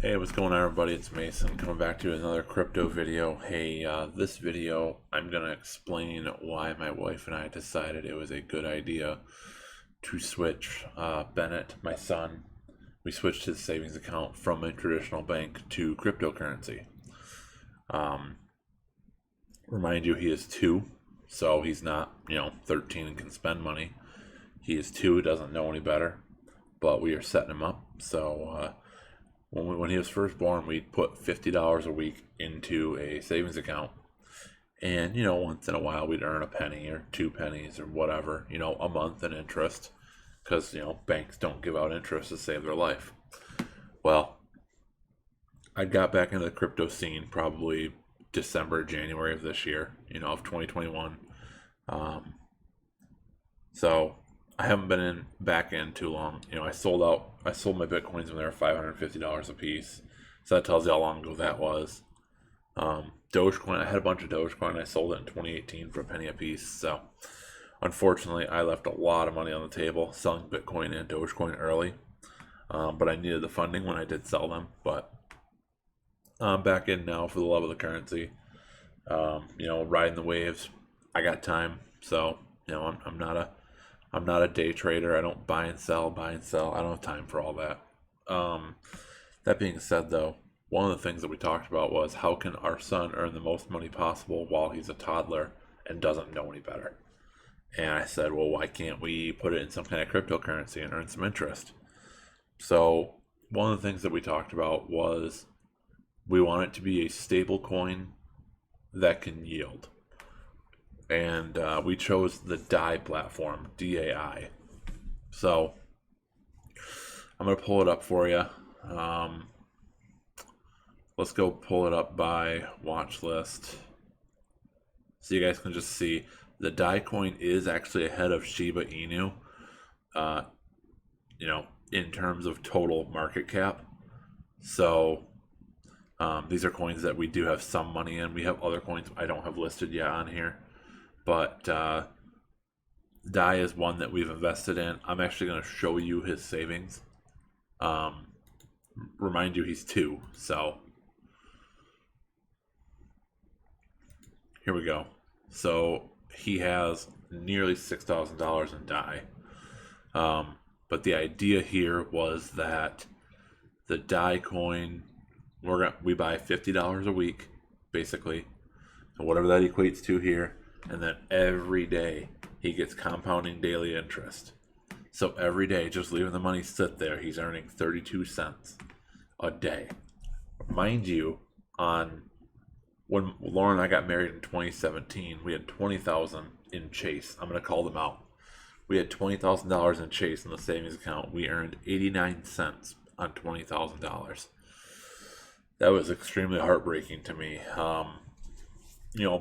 Hey, what's going on, everybody? It's Mason coming back to another crypto video. Hey, this video I'm going to explain why my wife and I decided it was a good idea to switch Bennett, my son. We switched his savings account from a traditional bank to cryptocurrency. Um, Remind you, he is 2, so he's not, 13 and can spend money. He is 2, doesn't know any better, but we are setting him up. So, when he was first born, we put $50 a week into a savings account. And, once in a while, we'd earn a penny or 2 pennies or whatever, a month in interest. Because, banks don't give out interest to save their life. Well, I got back into the crypto scene probably December, January of this year, of 2021. Um, so I haven't been back in too long. I sold my Bitcoins when they were $550 a piece. So that tells you how long ago that was. Dogecoin, I had a bunch of Dogecoin. I sold it in 2018 for a penny a piece. So unfortunately, I left a lot of money on the table selling Bitcoin and Dogecoin early. But I needed the funding when I did sell them. But I'm back in now for the love of the currency. Riding the waves. I got time. So, I'm not a day trader. I don't buy and sell. I don't have time for all that. That being said, though, one of the things that we talked about was how can our son earn the most money possible while he's a toddler and doesn't know any better? And I said, well, why can't we put it in some kind of cryptocurrency and earn some interest? So one of the things that we talked about was we want it to be a stable coin that can yield. And we chose the DAI platform, DAI. So I'm going to pull it up for you. Let's go pull it up by watch list. So you guys can just see the DAI coin is actually ahead of Shiba Inu, in terms of total market cap. So these are coins that we do have some money in. We have other coins I don't have listed yet on here. But DAI is one that we've invested in. I'm actually going to show you his savings. Remind you, he's 2. So here we go. So he has nearly $6,000 in DAI. But the idea here was that the DAI coin, we buy $50 a week, basically. So whatever that equates to here. And then every day he gets compounding daily interest. So every day, just leaving the money sit there, he's earning 32 cents a day. Mind you, when Lauren and I got married in 2017, we had $20,000 in Chase. I'm going to call them out. We had $20,000 in Chase in the savings account. We earned 89 cents on $20,000. That was extremely heartbreaking to me.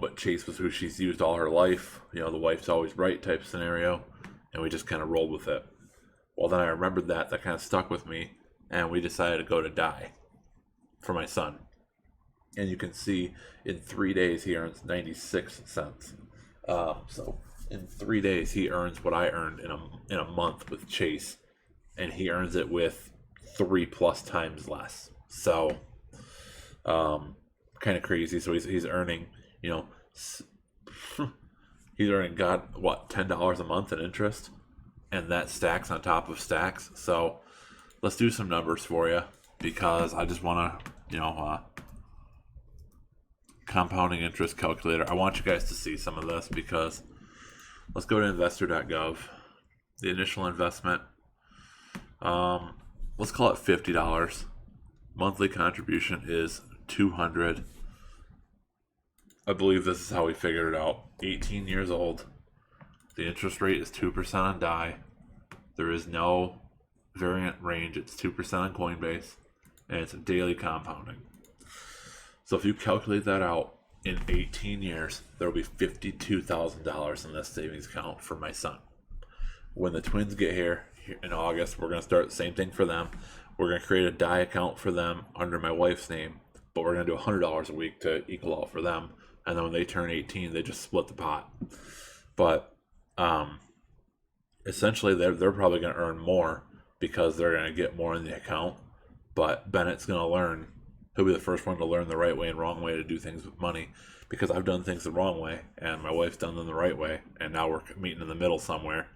But Chase was who she's used all her life. The wife's always right type scenario. And we just kind of rolled with it. Well, then I remembered that kind of stuck with me. And we decided to go to DAI for my son. And you can see in 3 days he earns 96 cents. So in 3 days he earns what I earned in a month with Chase. And he earns it with 3+ times less. So kind of crazy. So he's earning... he's earning $10 a month in interest, and that stacks on top of stacks. So let's do some numbers for you, because I just want to compounding interest calculator. I want you guys to see some of this, because let's go to investor.gov. The initial investment, let's call it $50. Monthly contribution is $200. I believe this is how we figured it out. 18 years old. The interest rate is 2% on DAI. There is no variant range. It's 2% on Coinbase. And it's daily compounding. So if you calculate that out, in 18 years, there will be $52,000 in this savings account for my son. When the twins get here in August, we're going to start the same thing for them. We're going to create a DAI account for them under my wife's name. But we're going to do $100 a week to equal out for them. And then when they turn 18, they just split the pot. But essentially, they're probably going to earn more because they're going to get more in the account. but Bennett's going to learn. He'll be the first one to learn the right way and wrong way to do things with money, because I've done things the wrong way and my wife's done them the right way, and now we're meeting in the middle somewhere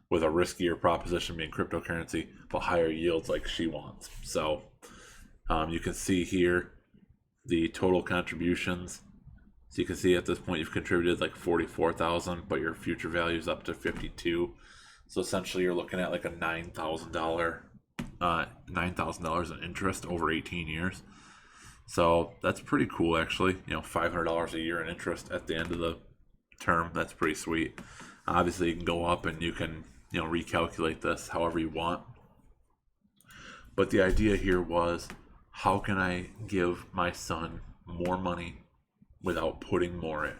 with a riskier proposition being cryptocurrency, but higher yields like she wants. So you can see here the total contributions. So you can see at this point you've contributed like 44,000, but your future value is up to 52. So essentially you're looking at like a $9,000 in interest over 18 years. So that's pretty cool, actually. $500 a year in interest at the end of the term. That's pretty sweet. Obviously, you can go up and you can recalculate this however you want. But the idea here was, how can I give my son more money without putting more in?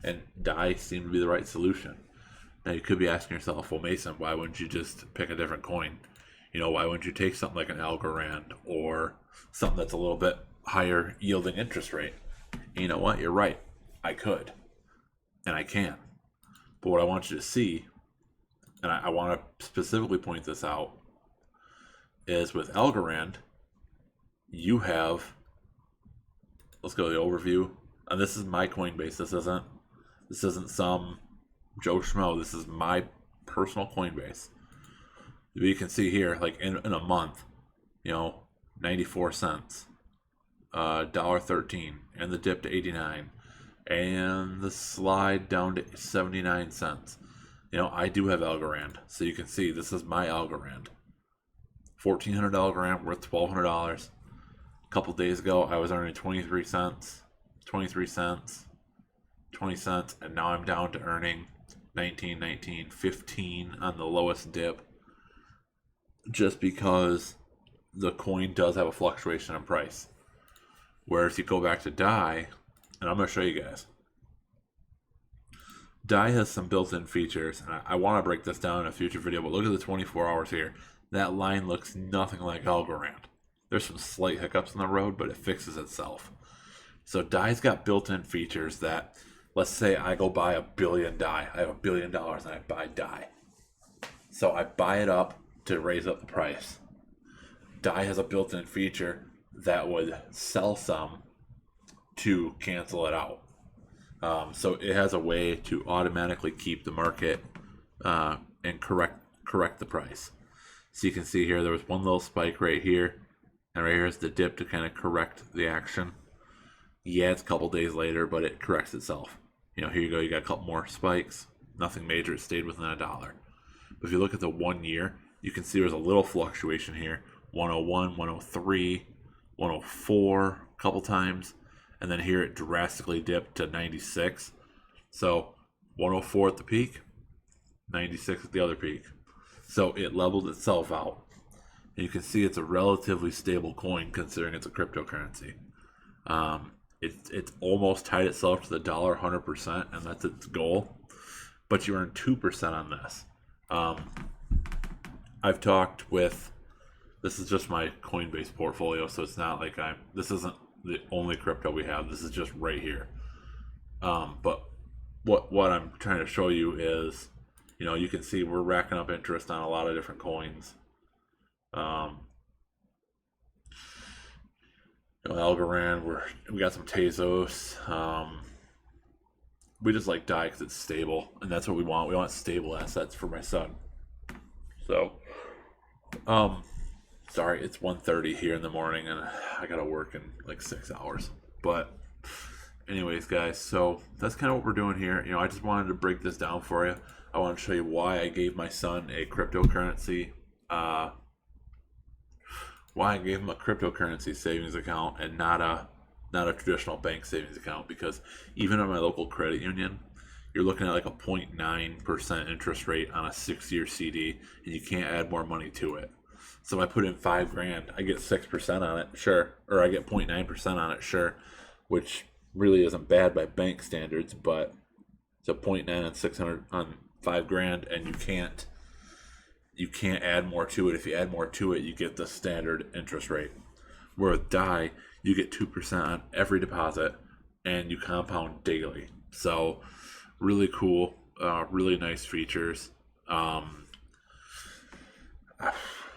And DAI seemed to be the right solution. Now you could be asking yourself, well, Mason, why wouldn't you just pick a different coin? Why wouldn't you take something like an Algorand or something that's a little bit higher yielding interest rate? And you know what? You're right. I could. And I can. But what I want you to see, and I want to specifically point this out, is with Algorand, you have, let's go to the overview. And this is my Coinbase. This isn't some Joe Schmo. This is my personal Coinbase. You can see here, like in a month, 94 cents, $1.13, and the dip to 89, and the slide down to 79 cents. I do have Algorand, so you can see this is my Algorand. $1,400 Algorand worth $1,200. A couple days ago, I was earning 23 cents, 20 cents, and now I'm down to earning 19, 15 on the lowest dip, just because the coin does have a fluctuation in price. Where if you go back to DAI, and I'm going to show you guys, DAI has some built-in features, and I want to break this down in a future video, but look at the 24 hours here. That line looks nothing like Algorand. There's some slight hiccups in the road, but it fixes itself. So DAI's got built-in features that, let's say I go buy $1 billion DAI. I have $1 billion and I buy DAI. So I buy it up to raise up the price. DAI has a built-in feature that would sell some to cancel it out. So it has a way to automatically keep the market and correct the price. So you can see here there was one little spike right here, and right here is the dip to kind of correct the action. Yeah, it's a couple days later, but it corrects itself. Here you go, you got a couple more spikes. Nothing major, it stayed within $1. But if you look at the 1 year, you can see there's a little fluctuation here. 101, 103, 104 a couple times, and then here it drastically dipped to 96. So 104 at the peak, 96 at the other peak. So it leveled itself out. And you can see it's a relatively stable coin considering it's a cryptocurrency. It's almost tied itself to the dollar 100%, and that's its goal. But you earn 2% on this. I've talked with, this is just my Coinbase portfolio, so it's not like this isn't the only crypto we have. This is just right here. But what I'm trying to show you is, you can see we're racking up interest on a lot of different coins. Algorand, we got some Tezos. We just like DAI because it's stable, and that's what we want. We want stable assets for my son. So, sorry, it's 1:30 here in the morning, and I gotta work in like 6 hours. But anyways, guys, so that's kind of what we're doing here. I just wanted to break this down for you. I want to show you why I gave my son a cryptocurrency savings account and not a traditional bank savings account, because even at my local credit union, you're looking at like a 0.9% interest rate on a 6-year CD, and you can't add more money to it. So if I put in $5,000, I get 6% on it, sure, or I get 0.9% on it, sure, which really isn't bad by bank standards, but it's a 0.9 on 600 on $5,000, and you can't add more to it. If you add more to it, you get the standard interest rate. Where with DAI, you get 2% on every deposit, and you compound daily. So really cool, really nice features.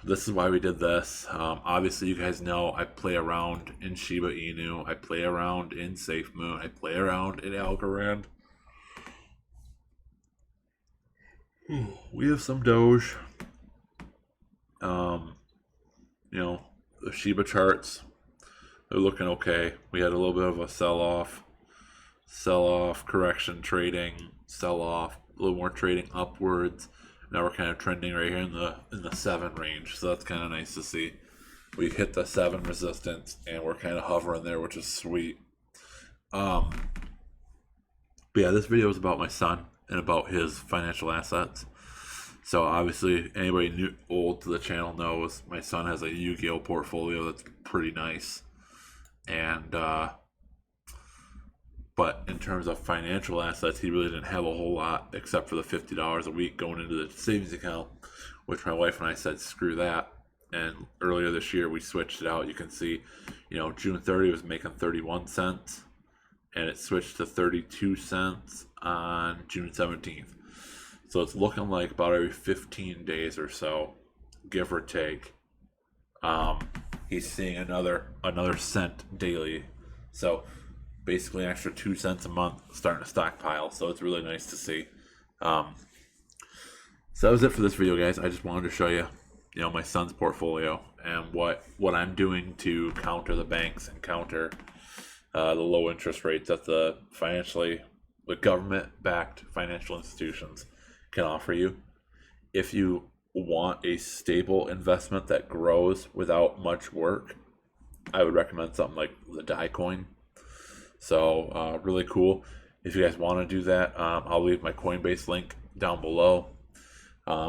this is why we did this. Obviously, you guys know I play around in Shiba Inu. I play around in SafeMoon. I play around in Algorand. We have some Doge. The Shiba charts, they're looking okay. We had a little bit of a sell-off, correction trading, sell-off, a little more trading upwards. Now we're kind of trending right here in the 7 range, so that's kind of nice to see. We hit the 7 resistance, and we're kind of hovering there, which is sweet. But yeah, this video is about my son and about his financial assets. So obviously, anybody old to the channel knows my son has a Yu-Gi-Oh portfolio that's pretty nice, and but in terms of financial assets, he really didn't have a whole lot except for the $50 a week going into the savings account, which my wife and I said screw that. And earlier this year we switched it out. You can see, June 30 was making 31 cents, and it switched to 32 cents on June 17th. So it's looking like about every 15 days or so, give or take, he's seeing another cent daily. So basically an extra 2 cents a month starting to stockpile. So it's really nice to see. So that was it for this video, guys. I just wanted to show you, my son's portfolio and what I'm doing to counter the banks and counter the low interest rates that the government-backed financial institutions can offer you. If you want a stable investment that grows without much work, I would recommend something like the DAI coin. So really cool. If you guys want to do that, I'll leave my Coinbase link down below.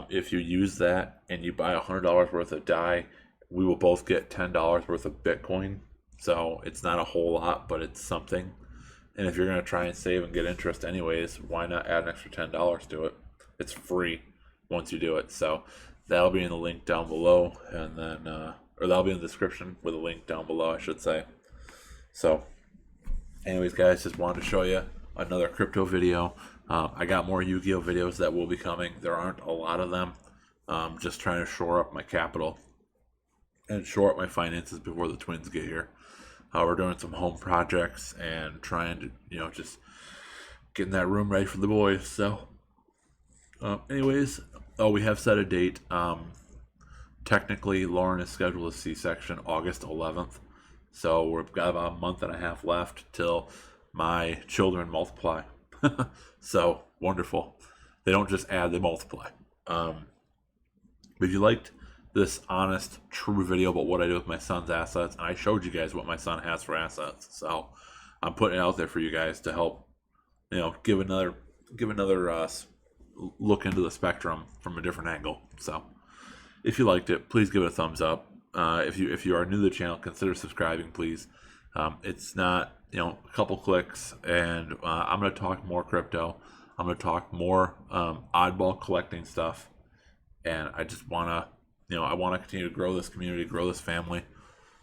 If you use that and you buy $100 worth of DAI, we will both get $10 worth of Bitcoin. So it's not a whole lot, but it's something. And if you're going to try and save and get interest anyways, why not add an extra $10 to it? It's free once you do it. So that'll be in the link down below, and then or that'll be in the description with a link down below, I should say. So anyways, guys, just wanted to show you another crypto video. I got more Yu-Gi-Oh videos that will be coming. There aren't a lot of them. Just trying to shore up my capital and shore up my finances before the twins get here. We're doing some home projects and trying to, just getting that room ready for the boys. So anyways, we have set a date. Technically, Lauren is scheduled a C-section August 11th. So we've got about a month and a half left till my children multiply. So wonderful. They don't just add, they multiply. But if you liked this honest, true video about what I do with my son's assets, and I showed you guys what my son has for assets, so I'm putting it out there for you guys to help, give another look into the spectrum from a different angle. So if you liked it, please give it a thumbs up. If you are new to the channel, consider subscribing, please. It's not, a couple clicks, and I'm going to talk more crypto. I'm going to talk more oddball collecting stuff, and I just want to, I want to continue to grow this community, grow this family.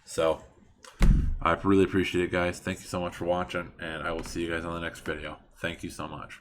So I really appreciate it, guys. Thank you so much for watching, and I will see you guys on the next video. Thank you so much.